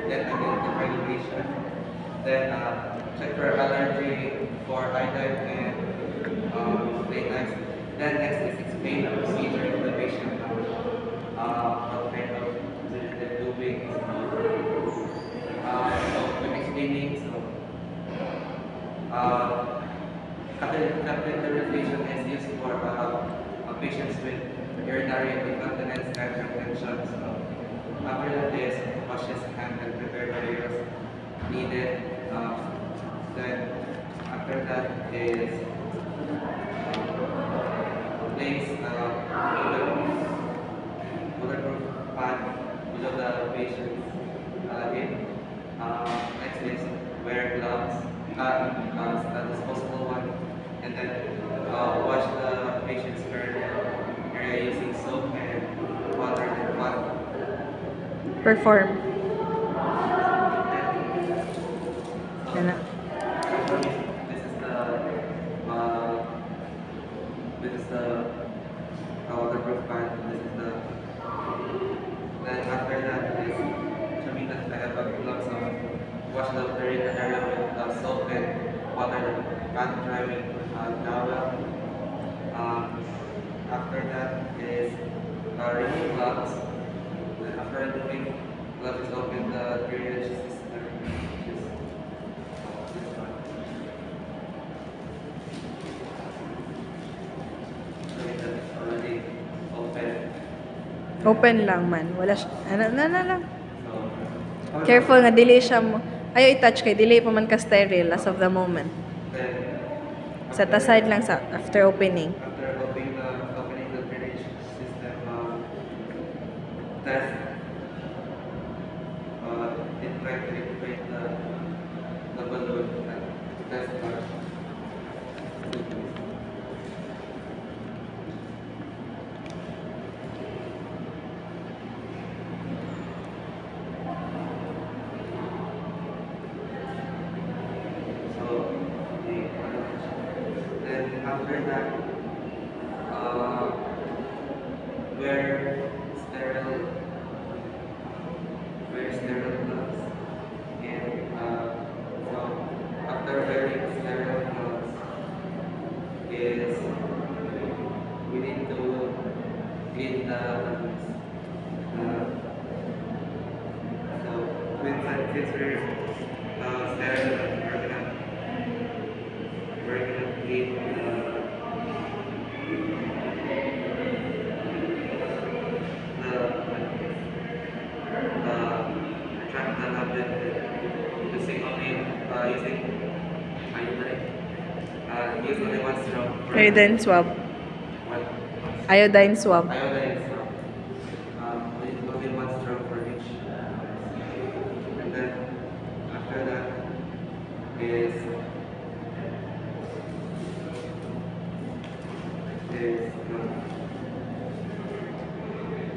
then identify the patient, then check for allergy for iodine and late nights. Then next is explain the procedure to the patient, what kind of they're doing. So when explaining, so catheterization is used for patients with urinary incontinence and hypertension. So after that is wash his hand and prepare the areas needed. Then after that is place bulletproof pad below the patient's head. Next is wear gloves, disposable one, and then wash the patient's area using soap and water and water. Perform. So, Yan na. uh, this is the waterproof pad. This is the then after that is assuming that I have a gloves on, wash the area with soap and water the pad dry with towel. After that is remove gloves. Then after removing gloves is open the drainage system, which is this one. Showing that it's already open. Open lang man. Wala siya. Ano. So, Careful nga, dili siya mo. Ayaw i-touch kay dili pa man ka sterile as of the moment. then Set aside lang sa after opening. after opening the drainage system, test try to inflate the balloon and test so then after that wear sterile wear sterile gloves and so after wearing sterile gloves is we need to clean the balloons. So since we're sterile, we're gonna clean attract the habit using only using iodine. Use only one stroke. Iodine swab. One. Iodine swab. Iodine stroke. We use only one stroke for each. And then after that is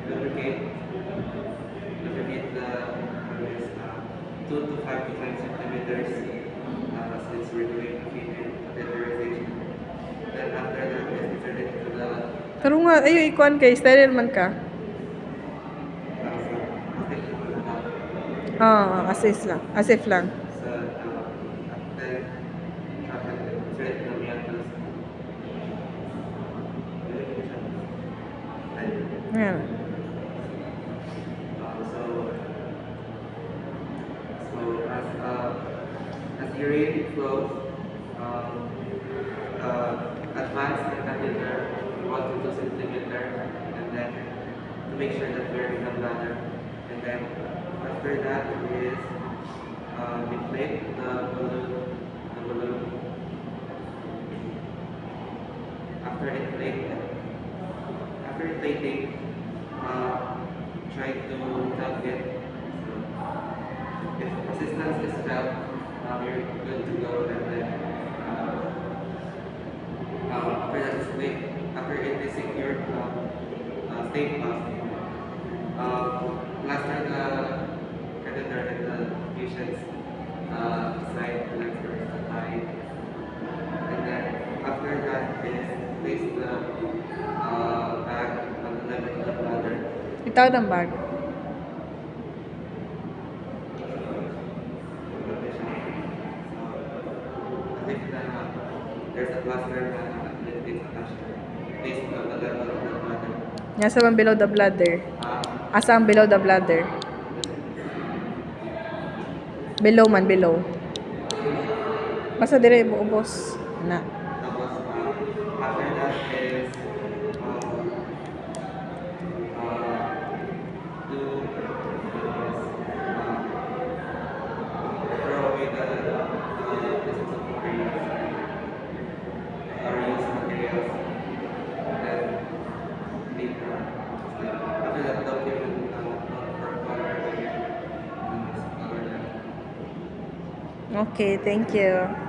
lubricate the is 2 to 5 to 5 centimeters since we're doing female catheterization. Then after that is insert it to the Pero nga, ayaw ikuan kay sterile man ka. stick to the mouth. Assist lang. As if lang. So then insert it to the meatus. Yan. So as urine flows, advance the catheter 1 to 2 centimeter, and then to make sure that we're in the bladder, and then after that is inflate the balloon. After inflating, try to tug it. If resistance is felt, you're good to go. And then after that is late, after it is secured, stay plaster the catheter in the patient's side, legs or thigh. And then after that is place the bag on the level of the bladder. Itaw ng bag. there's a plaster na it's attached based on the level of the bladder. Nasa man below the bladder. Ah, Asa ang below the bladder? Below man, below. Basta dire ubos na. tapos, after that is, do is, throw away the pieces of materials, or use materials, then leave the, after that, document, for color, and this color, Okay, thank you.